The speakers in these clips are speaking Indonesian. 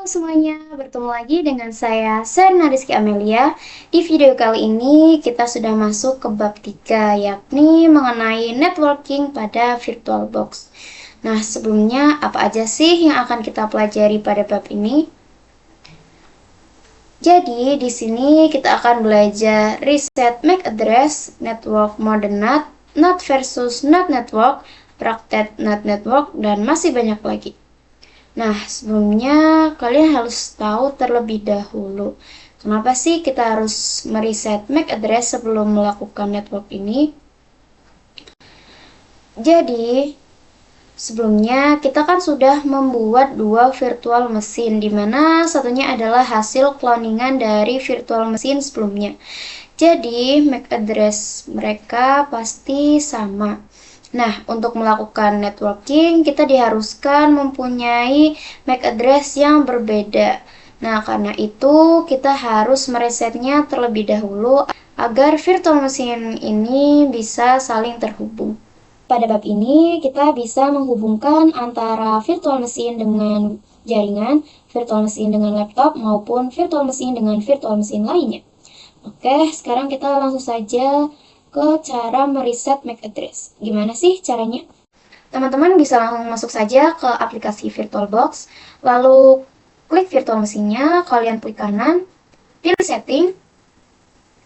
Semuanya, bertemu lagi dengan saya Serna Rizky Amelia. Di video kali ini kita sudah masuk ke bab 3, yakni mengenai networking pada VirtualBox. Nah, sebelumnya apa aja sih yang akan kita pelajari pada bab ini? Jadi, di sini kita akan belajar reset MAC address, network modern NAT, NAT versus NAT network, praktek NAT network, dan masih banyak lagi. Nah, sebelumnya kalian harus tahu terlebih dahulu, kenapa sih kita harus mereset MAC address sebelum melakukan network ini? Jadi, sebelumnya kita kan sudah membuat dua virtual mesin, di mana satunya adalah hasil cloningan dari virtual mesin sebelumnya. Jadi, MAC address mereka pasti sama. Nah, untuk melakukan networking, kita diharuskan mempunyai MAC address yang berbeda. Nah, karena itu kita harus meresetnya terlebih dahulu agar virtual mesin ini bisa saling terhubung. Pada bab ini, kita bisa menghubungkan antara virtual mesin dengan jaringan, virtual mesin dengan laptop, maupun virtual mesin dengan virtual mesin lainnya. Oke, sekarang kita langsung saja ke cara mereset MAC address. Gimana sih caranya? Teman-teman bisa langsung masuk saja ke aplikasi VirtualBox, lalu klik virtual mesinnya, kalian klik kanan, pilih setting.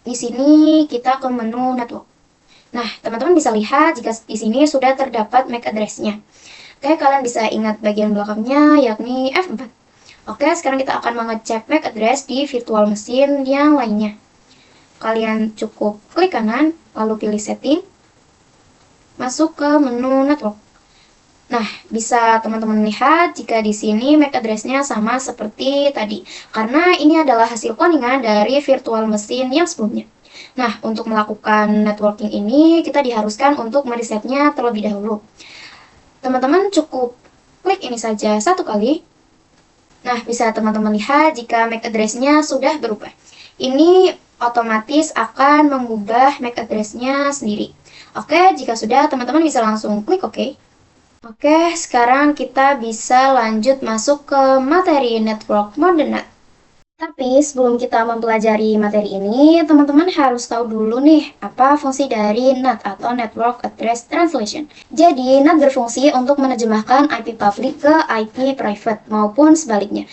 Di sini kita ke menu network. Nah, teman-teman bisa lihat jika di sini sudah terdapat MAC address-nya. Oke, kalian bisa ingat bagian belakangnya, yakni F4. Oke, sekarang kita akan mengecek MAC address di virtual mesin yang lainnya. Kalian cukup klik kanan, lalu pilih setting, masuk ke menu network. Nah, bisa teman-teman lihat jika di sini MAC address-nya sama seperti tadi, karena ini adalah hasil cloningan dari virtual mesin yang sebelumnya. Nah, untuk melakukan networking ini, kita diharuskan untuk meresetnya terlebih dahulu. Teman-teman cukup klik ini saja satu kali. Nah, bisa teman-teman lihat jika MAC address-nya sudah berubah. Ini otomatis akan mengubah MAC address-nya sendiri. Oke, jika sudah, teman-teman bisa langsung klik OK. Oke, sekarang kita bisa lanjut masuk ke materi network modern NAT. Tapi sebelum kita mempelajari materi ini, teman-teman harus tahu dulu nih apa fungsi dari NAT atau Network Address Translation. Jadi, NAT berfungsi untuk menerjemahkan IP public ke IP private maupun sebaliknya.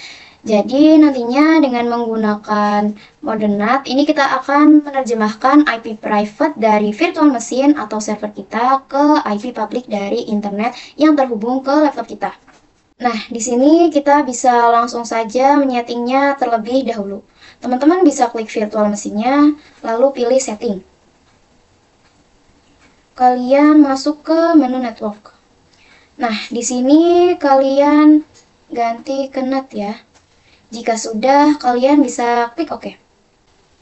Jadi, nantinya dengan menggunakan modern NAT, ini kita akan menerjemahkan IP private dari virtual machine atau server kita ke IP public dari internet yang terhubung ke laptop kita. Nah, di sini kita bisa langsung saja menyetingnya terlebih dahulu. Teman-teman bisa klik virtual mesinnya, lalu pilih setting. Kalian masuk ke menu network. Nah, di sini kalian ganti ke NAT ya. Jika sudah, kalian bisa klik OK.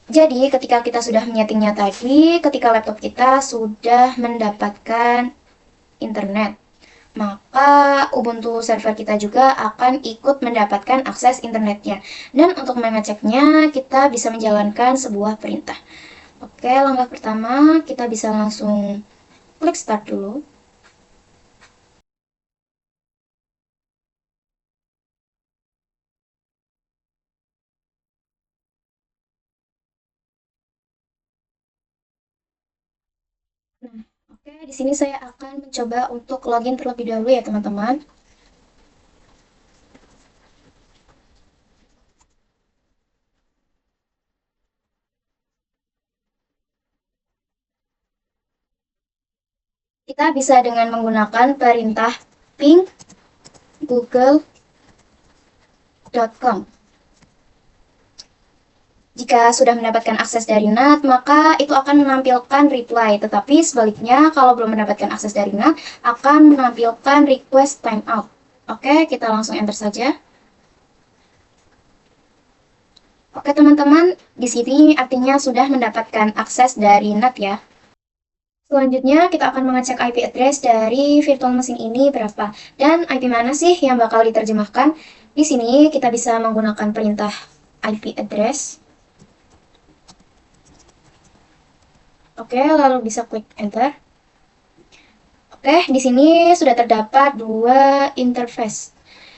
Jadi, ketika kita sudah menyetingnya tadi, ketika laptop kita sudah mendapatkan internet, maka Ubuntu server kita juga akan ikut mendapatkan akses internetnya. Dan untuk mengeceknya, kita bisa menjalankan sebuah perintah. Oke, langkah pertama kita bisa langsung klik start dulu. Nah, oke, di sini saya akan mencoba untuk login terlebih dahulu ya, teman-teman. Kita bisa dengan menggunakan perintah ping google.com. Jika sudah mendapatkan akses dari NAT, maka itu akan menampilkan reply. Tetapi sebaliknya, kalau belum mendapatkan akses dari NAT, akan menampilkan request timeout. Oke, kita langsung enter saja. Oke teman-teman, di sini artinya sudah mendapatkan akses dari NAT ya. Selanjutnya, kita akan mengecek IP address dari virtual machine ini berapa. Dan IP mana sih yang bakal diterjemahkan? Di sini kita bisa menggunakan perintah IP address. Oke, lalu bisa klik enter. Oke, di sini sudah terdapat dua interface.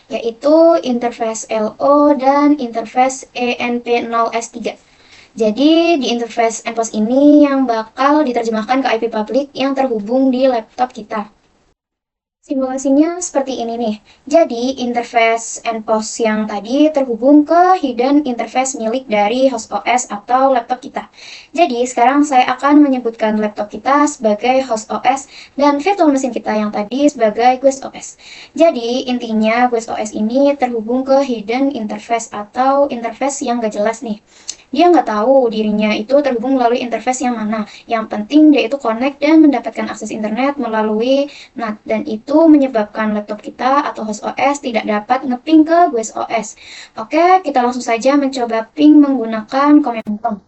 yaitu interface LO dan interface ENP0S3. Jadi di interface NPOS ini yang bakal diterjemahkan ke IP public yang terhubung di laptop kita. Simulasinya seperti ini nih. Jadi, interface NPOS yang tadi terhubung ke hidden interface milik dari host OS atau laptop kita. Jadi, sekarang saya akan menyebutkan laptop kita sebagai host OS dan virtual machine kita yang tadi sebagai guest OS. Jadi, intinya guest OS ini terhubung ke hidden interface atau interface yang gak jelas nih. Dia nggak tahu dirinya itu terhubung melalui interface yang mana. Yang penting dia itu connect dan mendapatkan akses internet melalui NAT. Dan itu menyebabkan laptop kita atau host OS tidak dapat ngeping ke guest OS. Oke, kita langsung saja mencoba ping menggunakan command prompt.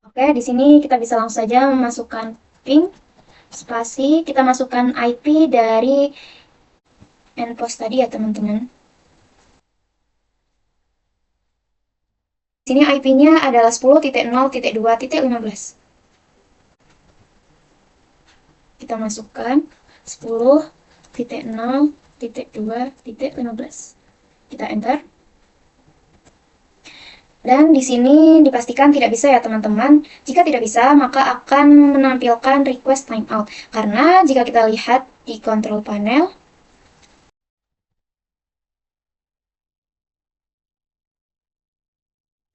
Oke, di sini kita bisa langsung saja memasukkan ping spasi, kita masukkan IP dari NPOS tadi ya teman-teman. Sini IP-nya adalah 10.0.2.15. Kita masukkan 10.0.2.15. Kita enter. Dan di sini dipastikan tidak bisa ya teman-teman. Jika tidak bisa, maka akan menampilkan request timeout. Karena jika kita lihat di control panel,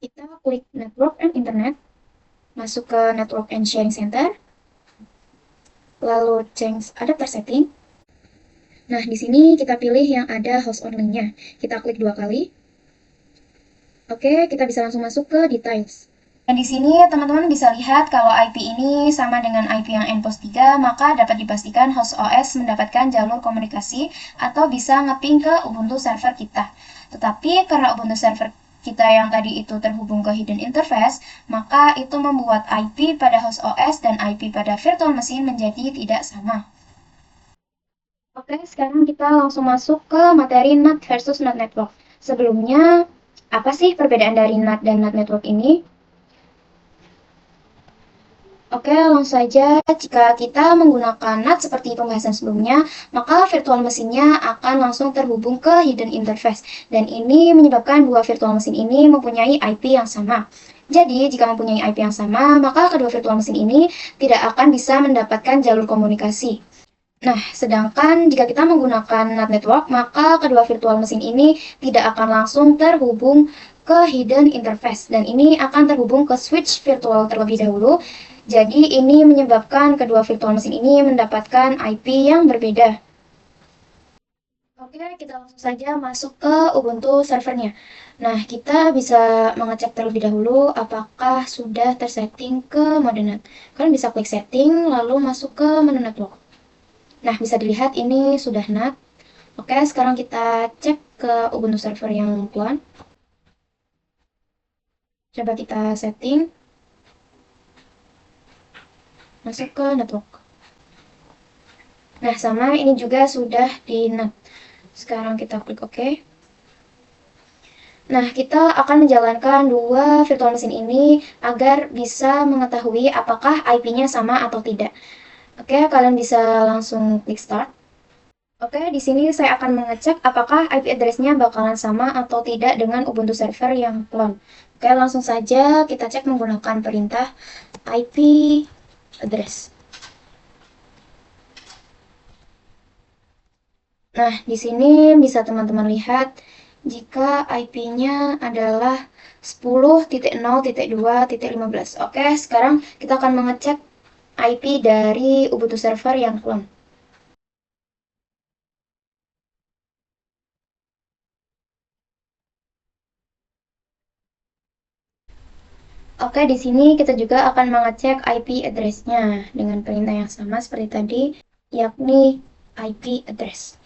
kita klik Network and Internet, masuk ke Network and Sharing Center, lalu change adapter setting. Nah, di sini kita pilih yang ada host only-nya. Kita klik 2 kali. Oke, kita bisa langsung masuk ke details. Dan di sini teman-teman bisa lihat kalau IP ini sama dengan IP yang NPOS 3, maka dapat dipastikan host OS mendapatkan jalur komunikasi atau bisa ngeping ke Ubuntu server kita. Tetapi karena Ubuntu server kita yang tadi itu terhubung ke hidden interface, maka itu membuat IP pada host OS dan IP pada virtual machine menjadi tidak sama. Oke, sekarang kita langsung masuk ke materi NAT versus NAT network. Sebelumnya, apa sih perbedaan dari NAT dan NAT network ini? Oke, langsung saja. Jika kita menggunakan NAT seperti pembahasan sebelumnya, maka virtual mesinnya akan langsung terhubung ke hidden interface. Dan ini menyebabkan dua virtual mesin ini mempunyai IP yang sama. Jadi, jika mempunyai IP yang sama, maka kedua virtual mesin ini tidak akan bisa mendapatkan jalur komunikasi. Nah, sedangkan jika kita menggunakan NAT network, maka kedua virtual mesin ini tidak akan langsung terhubung ke hidden interface. Dan ini akan terhubung ke switch virtual terlebih dahulu. Jadi ini menyebabkan kedua virtual mesin ini mendapatkan IP yang berbeda. Oke, kita langsung saja masuk ke Ubuntu servernya. Nah, kita bisa mengecek terlebih dahulu apakah sudah tersetting ke mode NAT. Kalian bisa klik setting, lalu masuk ke menu network. Nah, bisa dilihat ini sudah NAT. Oke, sekarang kita cek ke Ubuntu server yang clone. Coba kita setting. Masuk ke network. Nah, sama ini juga sudah di NAT. Sekarang kita klik OK. Nah, kita akan menjalankan dua virtual machine ini agar bisa mengetahui apakah IP-nya sama atau tidak. Oke, kalian bisa langsung klik start. Oke, di sini saya akan mengecek apakah IP address-nya bakalan sama atau tidak dengan Ubuntu server yang clone. Oke, langsung saja kita cek menggunakan perintah IP address. Nah, di sini bisa teman-teman lihat jika IP-nya adalah 10.0.2.15. Oke, sekarang kita akan mengecek IP dari Ubuntu server yang clone. Oke, di sini kita juga akan mengecek IP address-nya dengan perintah yang sama seperti tadi, yakni IP address.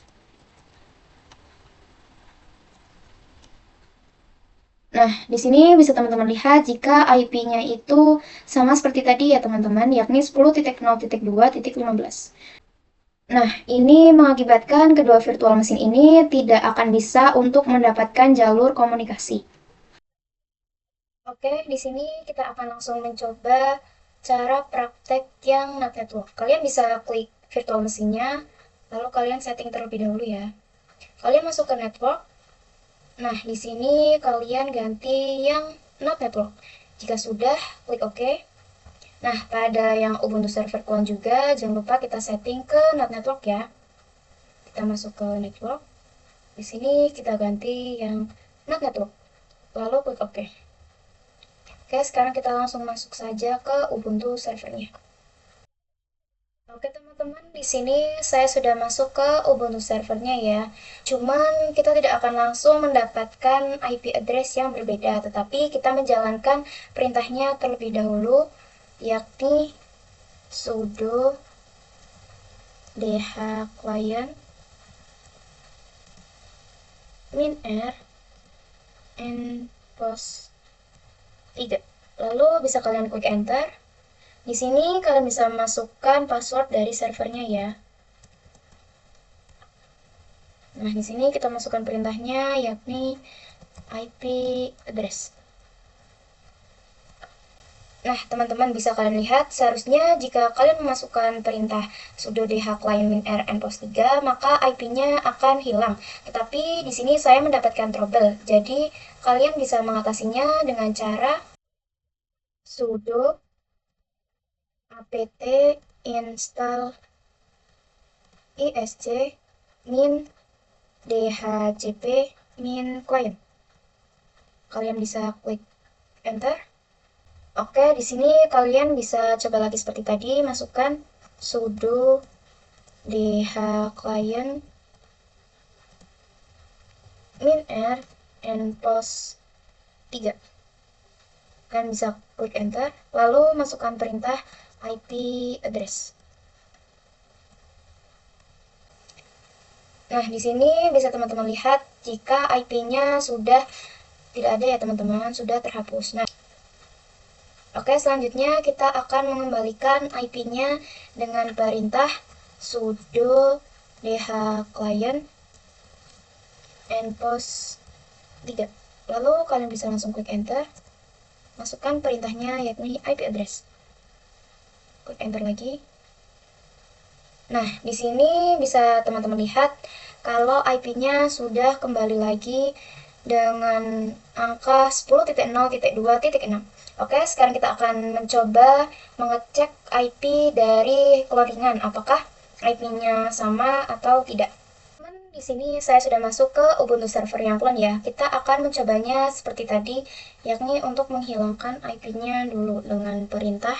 Nah, di sini bisa teman-teman lihat jika IP-nya itu sama seperti tadi ya teman-teman, yakni 10.0.2.15. Nah, ini mengakibatkan kedua virtual mesin ini tidak akan bisa untuk mendapatkan jalur komunikasi. Oke, di sini kita akan langsung mencoba cara praktek yang NAT network. Kalian bisa klik virtual mesinnya, lalu kalian setting terlebih dahulu ya. Kalian masuk ke network. Nah, di sini kalian ganti yang NAT network. Jika sudah, klik OK. Nah, pada yang Ubuntu Server Clone juga, jangan lupa kita setting ke NAT network ya. Kita masuk ke network. Di sini kita ganti yang NAT network. Lalu klik OK. Oke, sekarang kita langsung masuk saja ke Ubuntu servernya. Oke teman-teman, di sini saya sudah masuk ke Ubuntu servernya ya. Cuman kita tidak akan langsung mendapatkan IP address yang berbeda, tetapi kita menjalankan perintahnya terlebih dahulu, yakni sudo dhclient -r and post 3. Lalu bisa kalian klik enter. Di sini kalian bisa masukkan password dari servernya ya. Nah, di sini kita masukkan perintahnya yakni IP address. Nah, teman-teman bisa kalian lihat, seharusnya jika kalian memasukkan perintah sudo dhclient -r and post 3, maka IP-nya akan hilang. Tetapi di sini saya mendapatkan trouble. Jadi, kalian bisa mengatasinya dengan cara sudo apt install isc min dhcp min client. Kalian bisa klik enter. Oke, di sini kalian bisa coba lagi seperti tadi, masukkan sudo dhclient -r and post 3. Kalian bisa klik enter, lalu masukkan perintah IP address. Nah, di sini bisa teman-teman lihat jika IP-nya sudah tidak ada ya teman-teman, sudah terhapus. Nah, oke, selanjutnya kita akan mengembalikan IP-nya dengan perintah sudo dhclient and post 3. Lalu kalian bisa langsung klik enter. Masukkan perintahnya yakni IP address. Klik enter lagi. Nah, di sini bisa teman-teman lihat kalau IP-nya sudah kembali lagi dengan angka 10.0.2.6. Oke, sekarang kita akan mencoba mengecek IP dari cloningan, apakah IP-nya sama atau tidak. Di sini saya sudah masuk ke Ubuntu server yang clone ya. Kita akan mencobanya seperti tadi, yakni untuk menghilangkan IP-nya dulu dengan perintah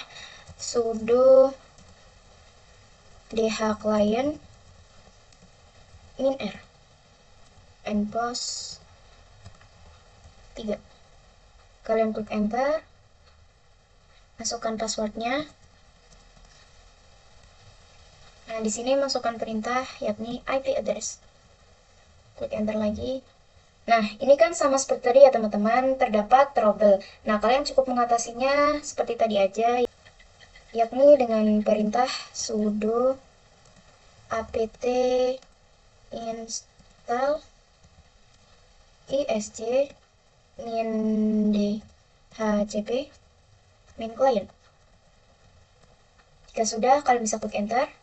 sudo dhclient -r and post 3. Kalian klik enter, masukkan passwordnya. Nah, di sini masukkan perintah yakni IP address. Klik enter lagi. Nah, ini kan sama seperti tadi ya teman-teman, terdapat trouble. Nah, kalian cukup mengatasinya seperti tadi aja, yakni dengan perintah sudo apt install isc min dhcp min client. Jika sudah, kalian bisa klik enter.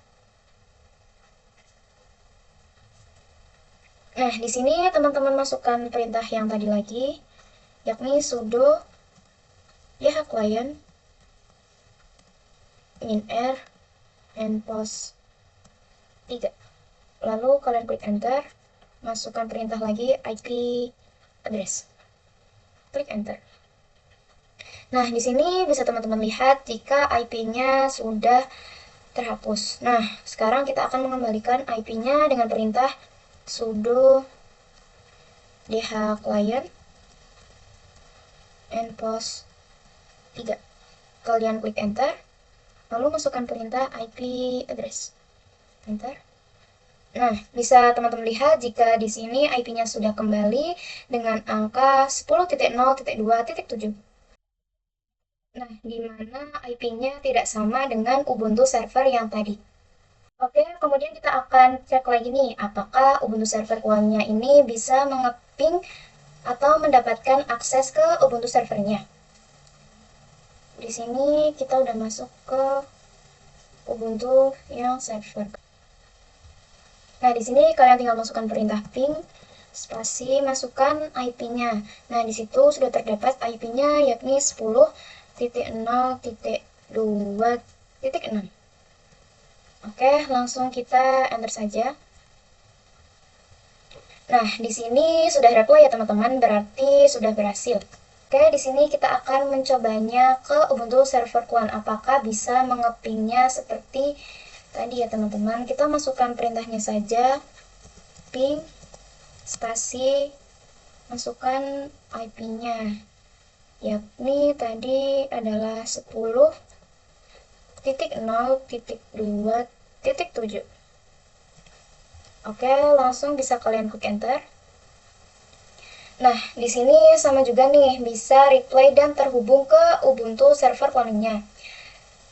Nah, di sini teman-teman masukkan perintah yang tadi lagi, yakni sudo dhclient -r and post 3. Lalu kalian klik enter, masukkan perintah lagi IP address. Klik enter. Nah, di sini bisa teman-teman lihat jika IP-nya sudah terhapus. Nah, sekarang kita akan mengembalikan IP-nya dengan perintah sudo dhclient and post 3. Kalian klik enter, lalu masukkan perintah IP address. Enter. Nah, bisa teman-teman lihat jika di sini IP-nya sudah kembali dengan angka 10.0.2.7. Nah, di mana IP-nya tidak sama dengan Ubuntu server yang tadi. Oke, kemudian kita akan cek lagi nih, apakah Ubuntu server clone-nya ini bisa mengeping atau mendapatkan akses ke Ubuntu servernya. di sini kita udah masuk ke Ubuntu yang server. Nah, di sini kalian tinggal masukkan perintah ping spasi masukkan IP-nya. Nah, di situ sudah terdapat IP-nya yakni 10.0.2.6. Oke, langsung kita enter saja. Nah, di sini sudah reply ya teman-teman, berarti sudah berhasil. Oke, di sini kita akan mencobanya ke Ubuntu Server One. Apakah bisa mengepingnya seperti tadi ya teman-teman? Kita masukkan perintahnya saja, ping spasi masukkan IP-nya, yakni tadi adalah 10.0.2.7. Oke, langsung bisa kalian klik enter. Nah, di sini sama juga nih, bisa replay dan terhubung ke Ubuntu server cloningnya.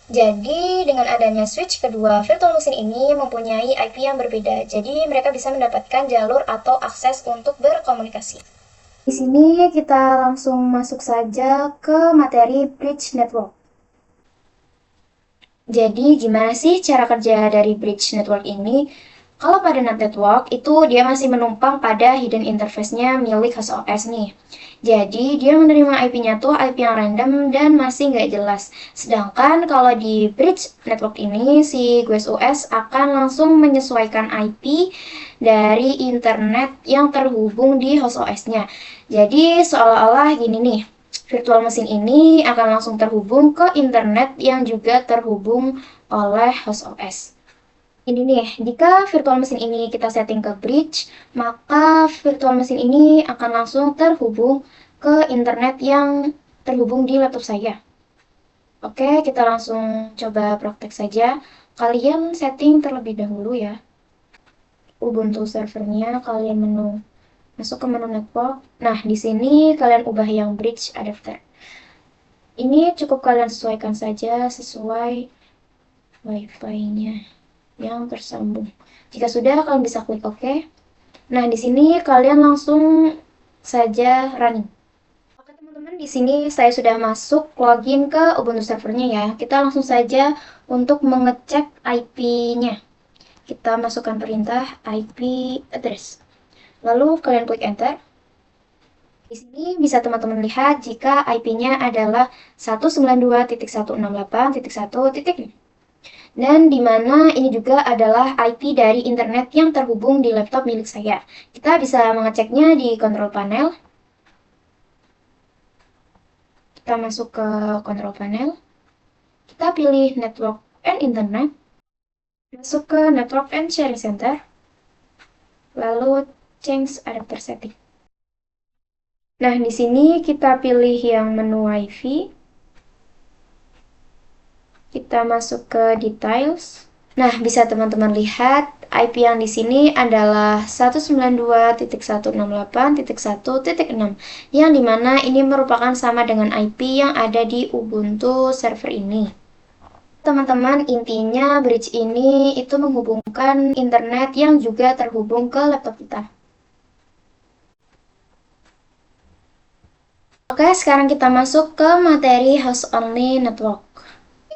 Jadi, dengan adanya switch kedua virtual machine ini mempunyai IP yang berbeda. Jadi, mereka bisa mendapatkan jalur atau akses untuk berkomunikasi. Di sini kita langsung masuk saja ke materi bridge network. Jadi, gimana sih cara kerja dari bridge network ini? Kalau pada NAT network, itu dia masih menumpang pada hidden interface-nya milik host OS nih. Jadi, dia menerima IP-nya tuh IP yang random dan masih nggak jelas. Sedangkan kalau di bridge network ini, si GUIS OS akan langsung menyesuaikan IP dari internet yang terhubung di host OS-nya. Jadi, seolah-olah gini nih, virtual machine ini akan langsung terhubung ke internet yang juga terhubung oleh host OS. Ini nih, jika virtual machine ini kita setting ke bridge, maka virtual machine ini akan langsung terhubung ke internet yang terhubung di laptop saya. Oke, kita langsung coba praktek saja. Kalian setting terlebih dahulu ya. Ubuntu servernya, kalian masuk ke menu network. Nah, di sini kalian ubah yang bridge adapter. Ini cukup kalian sesuaikan saja sesuai wifi-nya yang tersambung. Jika sudah, kalian bisa klik OK. Nah, di sini kalian langsung saja running. Oke, teman-teman, di sini saya sudah masuk login ke Ubuntu servernya ya. Kita langsung saja untuk mengecek IP-nya. Kita masukkan perintah IP address. Lalu kalian klik enter. Di sini bisa teman-teman lihat jika IP-nya adalah 192.168.1.6. Dan di mana ini juga adalah IP dari internet yang terhubung di laptop milik saya. Kita bisa mengeceknya di control panel. Kita masuk ke control panel. Kita pilih network and internet. Masuk ke network and sharing center. Lalu change adapter setting. Nah, di sini kita pilih yang menu WiFi. Kita masuk ke details. Nah, bisa teman-teman lihat IP yang di sini adalah 192.168.1.6 yang dimana ini merupakan sama dengan IP yang ada di Ubuntu server ini. Teman-teman, intinya bridge ini itu menghubungkan internet yang juga terhubung ke laptop kita. Oke, sekarang kita masuk ke materi host only network.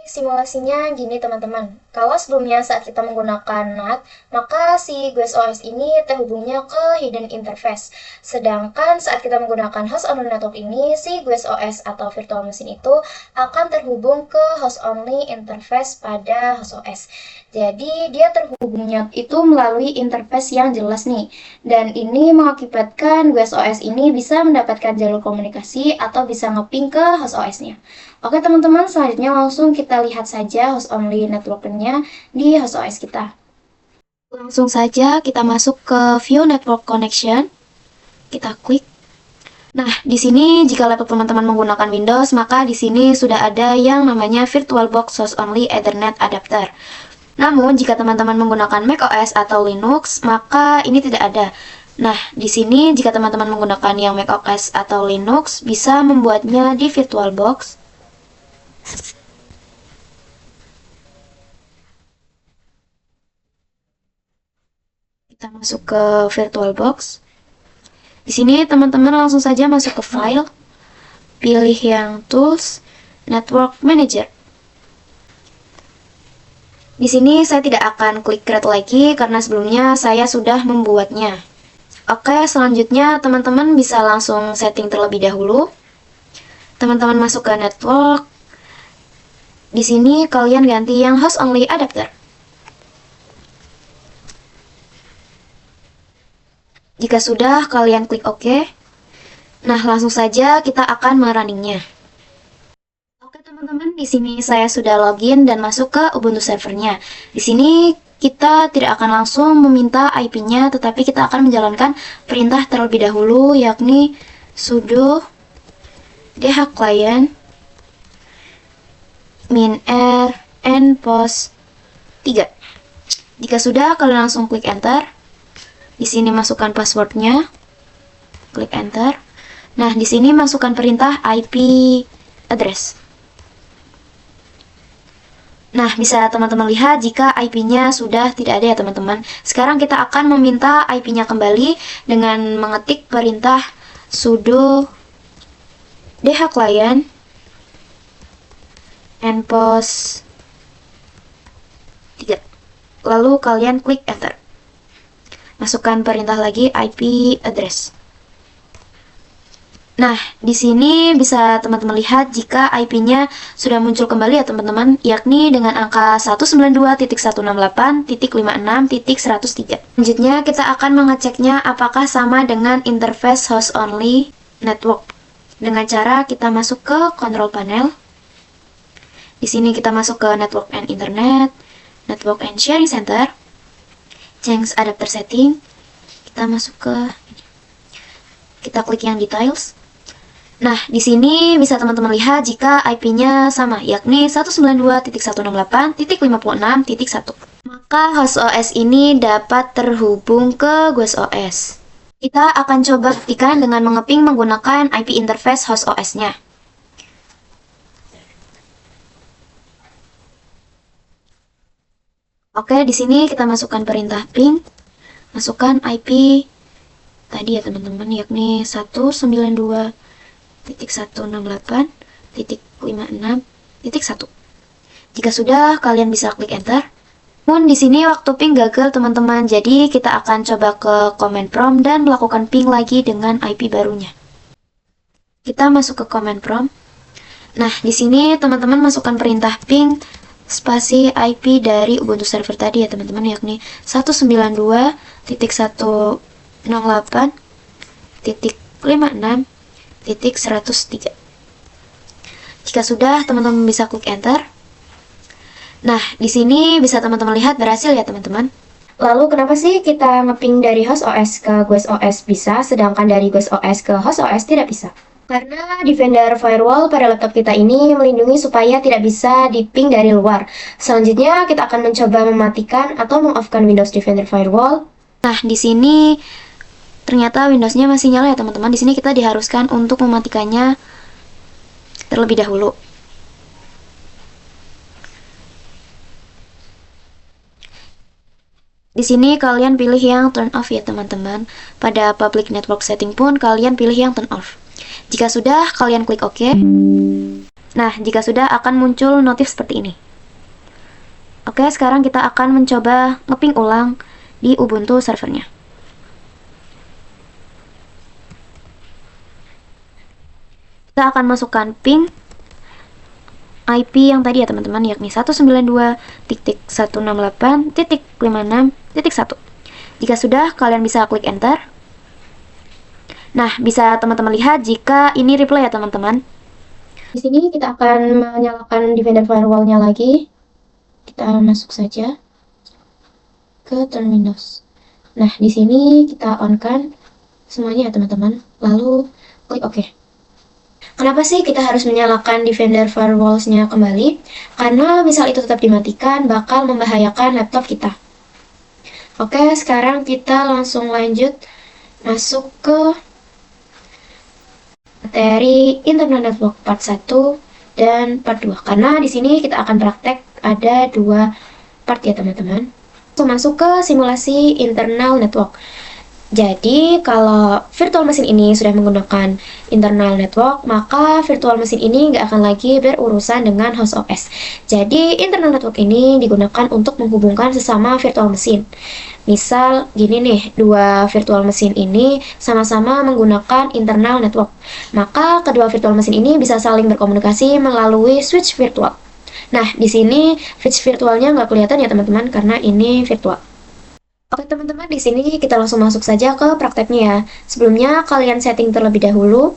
Simulasinya gini teman-teman, kalau sebelumnya saat kita menggunakan NAT, maka si GUIS OS ini terhubungnya ke hidden interface. Sedangkan saat kita menggunakan host only network ini, si GUIS OS atau virtual machine itu akan terhubung ke host only interface pada host OS. Jadi dia terhubungnya itu melalui interface yang jelas nih. Dan ini mengakibatkan GUIS OS ini bisa mendapatkan jalur komunikasi atau bisa ngeping ke host OS-nya. Oke teman-teman, selanjutnya langsung kita lihat saja host only network-nya di host OS kita. Langsung saja kita masuk ke view network connection. Kita klik. Nah, di sini jika laptop teman-teman menggunakan Windows, maka di sini sudah ada yang namanya VirtualBox Host Only Ethernet Adapter. Namun, jika teman-teman menggunakan macOS atau Linux, maka ini tidak ada. Nah, di sini jika teman-teman menggunakan yang macOS atau Linux, bisa membuatnya di VirtualBox. Kita masuk ke VirtualBox. Di sini teman-teman langsung saja masuk ke file, pilih yang tools. Network Manager. Di sini saya tidak akan klik create lagi karena sebelumnya saya sudah membuatnya. Oke, selanjutnya teman-teman bisa langsung setting terlebih dahulu. Teman-teman masuk ke network. Di sini kalian ganti yang host only adapter. Jika sudah, kalian klik OK. Nah, langsung saja kita akan merunningnya. Oke teman-teman, di sini saya sudah login dan masuk ke Ubuntu servernya. Di sini kita tidak akan langsung meminta IP-nya, tetapi kita akan menjalankan perintah terlebih dahulu, yakni sudo dhclient -r npost 3. Jika sudah, kalian langsung klik enter. Di sini masukkan passwordnya, klik enter. Nah, di sini masukkan perintah IP address. Nah, bisa teman-teman lihat jika IP-nya sudah tidak ada ya teman-teman. Sekarang kita akan meminta IP-nya kembali dengan mengetik perintah sudo dhclient npost 3. Lalu kalian klik enter. Masukkan perintah lagi IP address. Nah, di sini bisa teman-teman lihat jika IP-nya sudah muncul kembali ya teman-teman, yakni dengan angka 192.168.56.103. Selanjutnya kita akan mengeceknya apakah sama dengan interface host only network. Dengan cara kita masuk ke control panel. Di sini kita masuk ke network and internet, network and sharing center, change adapter setting. Kita masuk ke kita klik yang details. Nah, di sini bisa teman-teman lihat jika IP-nya sama, yakni 192.168.56.1. Maka host OS ini dapat terhubung ke GWS OS. Kita akan coba buktikan dengan mengeping menggunakan IP interface host OS-nya. Oke, di sini kita masukkan perintah ping, masukkan IP tadi ya teman-teman, yakni 192.168.56.1. Jika sudah, kalian bisa klik enter. Namun di sini waktu ping gagal teman-teman, jadi kita akan coba ke command prompt dan melakukan ping lagi dengan IP barunya. Kita masuk ke command prompt. Nah, di sini teman-teman masukkan perintah ping spasi IP dari Ubuntu server tadi ya teman-teman, yakni 192.168.56.103. Jika sudah, teman-teman bisa klik enter. Nah, di sini bisa teman-teman lihat berhasil ya teman-teman. Lalu kenapa sih kita ngeping dari host OS ke GWS OS bisa, sedangkan dari GWS OS ke host OS tidak bisa? Karena Defender Firewall pada laptop kita ini melindungi supaya tidak bisa diping dari luar. Selanjutnya kita akan mencoba mematikan atau meng-off-kan Windows Defender Firewall. Nah, di sini ternyata Windows-nya masih nyala ya teman-teman. Di sini kita diharuskan untuk mematikannya terlebih dahulu. Di sini kalian pilih yang turn off ya teman-teman. Pada public network setting pun kalian pilih yang turn off. Jika sudah, kalian klik OK. Nah, jika sudah akan muncul notif seperti ini. Oke, sekarang kita akan mencoba ngeping ulang di Ubuntu servernya. Kita akan masukkan ping IP yang tadi ya teman-teman, yakni 192.168.56.1. Jika sudah, kalian bisa klik enter. Nah, bisa teman-teman lihat jika ini replay ya teman-teman. Di sini kita akan menyalakan Defender Firewall-nya lagi. Kita masuk saja ke Turn Windows. Nah, di sini kita on-kan semuanya ya teman-teman. Lalu klik OK. Kenapa sih kita harus menyalakan Defender Firewalls-nya kembali? Karena misal itu tetap dimatikan, bakal membahayakan laptop kita. Oke, sekarang kita langsung lanjut masuk ke materi Internal Network part 1 dan part 2. Karena di sini kita akan praktek ada 2 part ya teman-teman. Masuk ke simulasi Internal Network. Jadi, kalau virtual machine ini sudah menggunakan internal network, maka virtual machine ini nggak akan lagi berurusan dengan host OS. Jadi, internal network ini digunakan untuk menghubungkan sesama virtual machine. Misal, gini nih, dua virtual machine ini sama-sama menggunakan internal network. Maka, kedua virtual machine ini bisa saling berkomunikasi melalui switch virtual. Nah, di sini switch virtualnya nggak kelihatan ya teman-teman, karena ini virtual. Oke teman-teman, di sini kita langsung masuk saja ke prakteknya ya. Sebelumnya kalian setting terlebih dahulu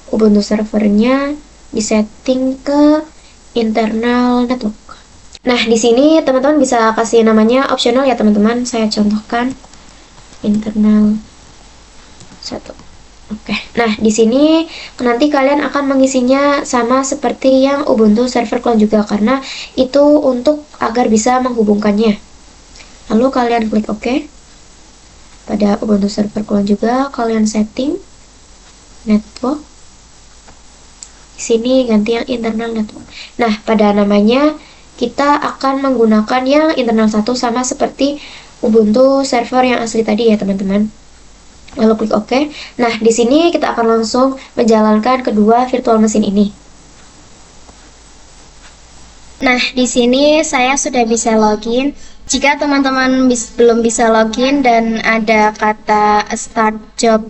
Ubuntu servernya, disetting ke internal network. Nah, di sini teman-teman bisa kasih namanya optional ya teman-teman. Saya contohkan internal 1. Oke. Nah, di sini nanti kalian akan mengisinya sama seperti yang Ubuntu server clone juga, karena itu untuk agar bisa menghubungkannya. Lalu kalian klik OK. Pada Ubuntu server clone juga kalian setting network. Di sini ganti yang internal network. Nah, pada namanya kita akan menggunakan yang internal 1 sama seperti Ubuntu server yang asli tadi ya, teman-teman. Lalu klik OK. Nah, di sini kita akan langsung menjalankan kedua virtual machine ini. Nah, di sini saya sudah bisa login. Jika teman-teman belum bisa login dan ada kata start job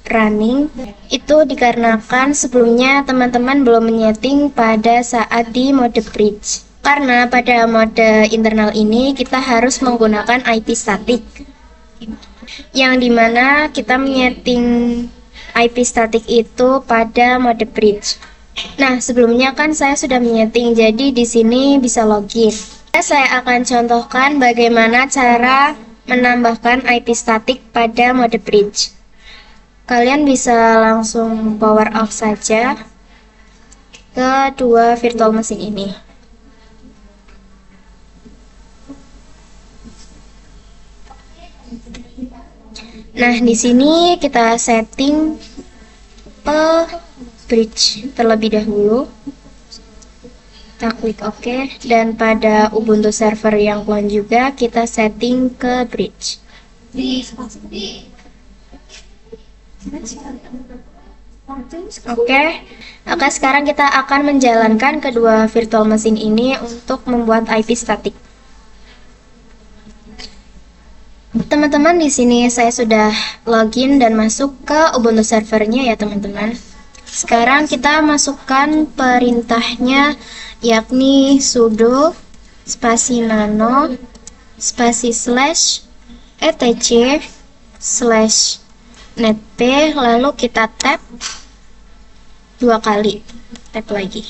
running, itu dikarenakan sebelumnya teman-teman belum menyeting pada saat di mode bridge. Karena pada mode internal ini kita harus menggunakan IP static, yang dimana kita menyeting IP static itu pada mode bridge. Nah, sebelumnya kan saya sudah menyeting, jadi di sini bisa login. Saya akan contohkan bagaimana cara menambahkan IP static pada mode bridge. Kalian bisa langsung power off saja ke dua virtual machine ini. Nah, di sini kita setting ke bridge terlebih dahulu. Kita klik OK, dan pada Ubuntu server yang clone juga kita setting ke bridge. Oke, sekarang kita akan menjalankan kedua virtual machine ini untuk membuat IP static. Teman-teman, di sini saya sudah login dan masuk ke Ubuntu servernya ya teman-teman. Sekarang kita masukkan perintahnya, yakni sudo spasi nano spasi /etc/netp, lalu kita tap 2 kali, tap lagi.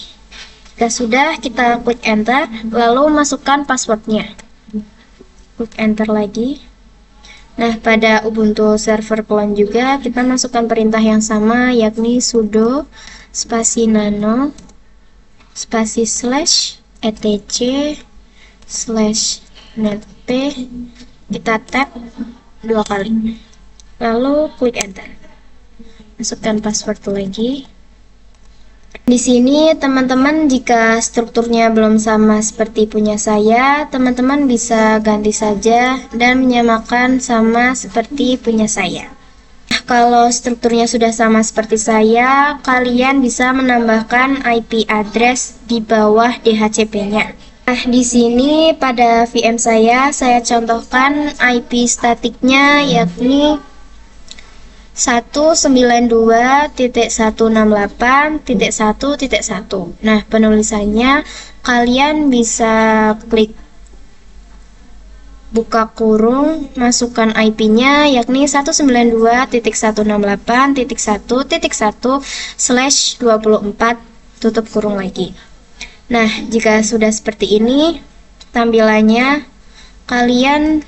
Jika sudah, kita klik enter, lalu masukkan passwordnya, klik enter lagi. Nah, pada Ubuntu server clone juga kita masukkan perintah yang sama, yakni sudo spasi nano spasi /etc/netp, kita tap 2 kali, lalu klik enter, masukkan password lagi. Di sini teman-teman, jika strukturnya belum sama seperti punya saya, teman-teman bisa ganti saja dan menyamakan sama seperti punya saya. Nah, kalau strukturnya sudah sama seperti saya, kalian bisa menambahkan IP address di bawah DHCP-nya. Nah, di sini pada VM saya contohkan IP statiknya yakni 192.168.1.1. Nah, penulisannya kalian bisa klik buka kurung, masukkan IP-nya yakni 192.168.1.1/24, tutup kurung lagi. Nah, jika sudah seperti ini tampilannya, kalian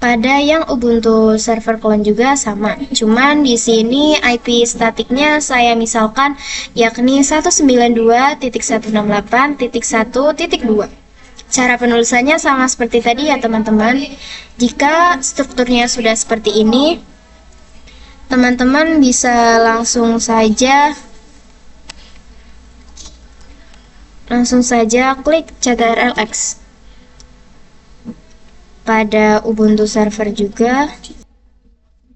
pada yang Ubuntu server clone juga sama, cuman di sini IP statiknya saya misalkan yakni 192.168.1.2. Cara penulisannya sama seperti tadi ya teman-teman. Jika strukturnya sudah seperti ini, teman-teman bisa langsung saja klik ctrlx. Pada Ubuntu server juga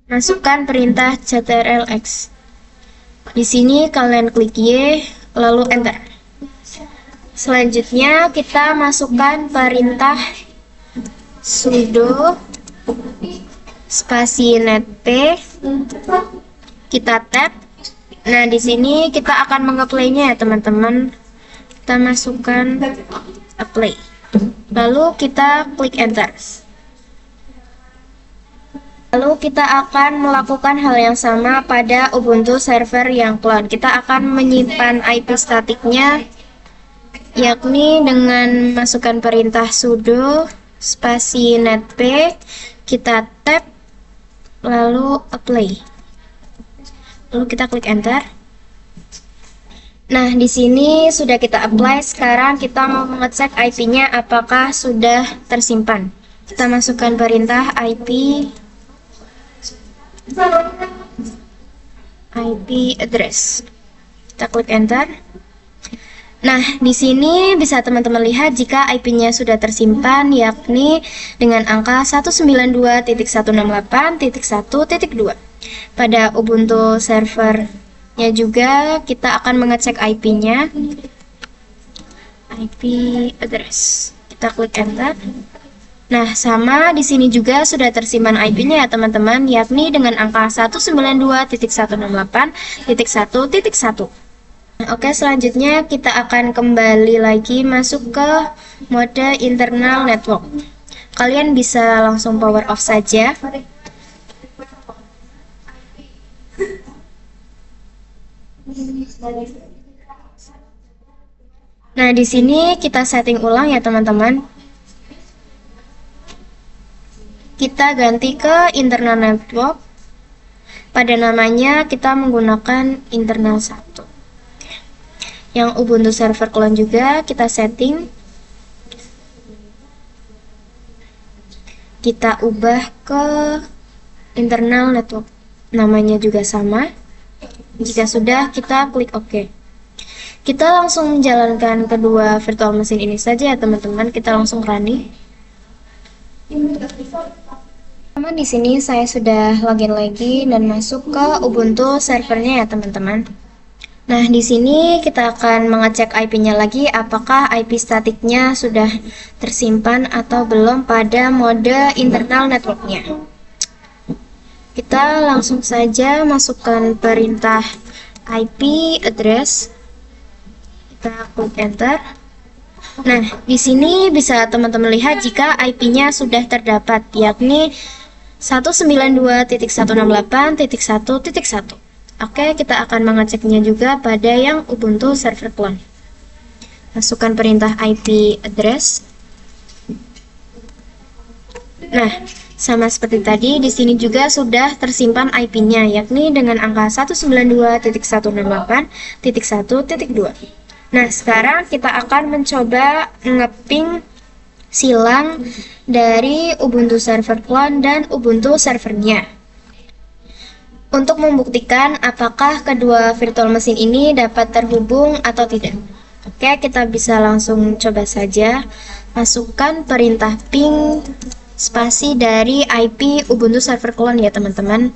masukkan perintah ctrl-x. Di sini kalian klik Y, lalu enter. Selanjutnya kita masukkan perintah sudo spasi netp, kita tab. Nah, di sini kita akan meng-apply-nya ya teman-teman. Kita masukkan apply. Lalu kita klik enter. Lalu kita akan melakukan hal yang sama pada Ubuntu server yang clone. Kita akan menyimpan IP statiknya, yakni dengan masukkan perintah sudo spasi netp, kita tab, lalu apply. Lalu kita klik enter. Nah, di sini sudah kita apply. Sekarang kita mau mengecek IP-nya apakah sudah tersimpan. Kita masukkan perintah IP address. Kita klik enter. Nah, di sini bisa teman-teman lihat jika IP-nya sudah tersimpan, yakni dengan angka 192.168.1.2. Pada Ubuntu servernya juga kita akan mengecek IP-nya, IP address. Kita klik enter. Nah, sama di sini juga sudah tersimpan IP-nya ya teman-teman, yakni dengan angka 192.168.1.1. Oke, selanjutnya kita akan kembali lagi masuk ke mode internal network. Kalian bisa langsung power off saja. Nah, di sini kita setting ulang ya teman-teman. Kita ganti ke internal network. Pada namanya kita menggunakan internal 1. Yang Ubuntu server clone juga kita setting. Kita ubah ke internal network. Namanya juga sama. Jika sudah, kita klik OK. Kita langsung menjalankan kedua virtual machine ini saja ya teman-teman. Kita langsung running. Di sini saya sudah login lagi dan masuk ke Ubuntu servernya ya teman-teman. Nah, di sini kita akan mengecek IP-nya lagi apakah IP statiknya sudah tersimpan atau belum pada mode internal networknya. Kita langsung saja masukkan perintah IP address. Kita klik enter. Nah, di sini bisa teman-teman lihat jika IP-nya sudah terdapat, yakni 192.168.1.1. Oke, kita akan mengeceknya juga pada yang Ubuntu server clone. Masukkan perintah IP address. Nah, sama seperti tadi, di sini juga sudah tersimpan IP-nya, yakni dengan angka 192.168.1.2. Nah, sekarang kita akan mencoba ngeping silang dari Ubuntu server clone dan Ubuntu servernya untuk membuktikan apakah kedua virtual machine ini dapat terhubung atau tidak. Oke, kita bisa langsung coba saja. Masukkan perintah ping spasi dari IP Ubuntu server clone ya teman-teman,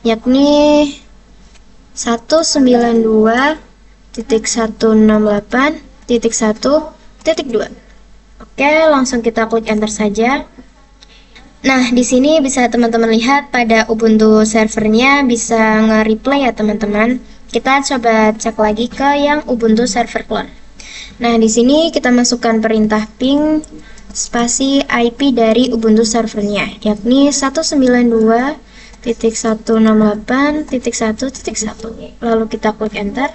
yakni 192.168.1.2. Oke, langsung kita klik enter saja. Nah, di sini bisa teman-teman lihat pada Ubuntu servernya bisa nge-replay ya teman-teman. Kita coba cek lagi ke yang Ubuntu server clone. Nah, di sini kita masukkan perintah ping spasi IP dari Ubuntu servernya, yakni 192.168.1.1. Lalu kita klik enter.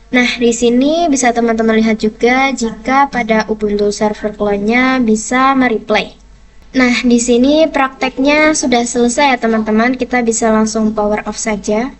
Nah, di sini bisa teman-teman lihat juga jika pada Ubuntu server clone-nya bisa mereplay. Nah, di sini prakteknya sudah selesai ya teman-teman. Kita bisa langsung power off saja.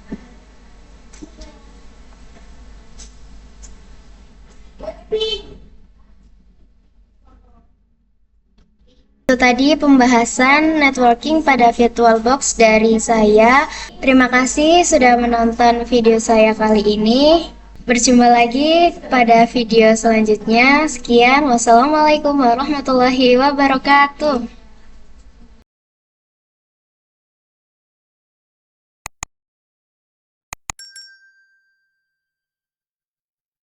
Itu tadi pembahasan networking pada VirtualBox dari saya. Terima kasih sudah menonton video saya kali ini. Berjumpa lagi pada video selanjutnya. Sekian, wassalamualaikum warahmatullahi wabarakatuh.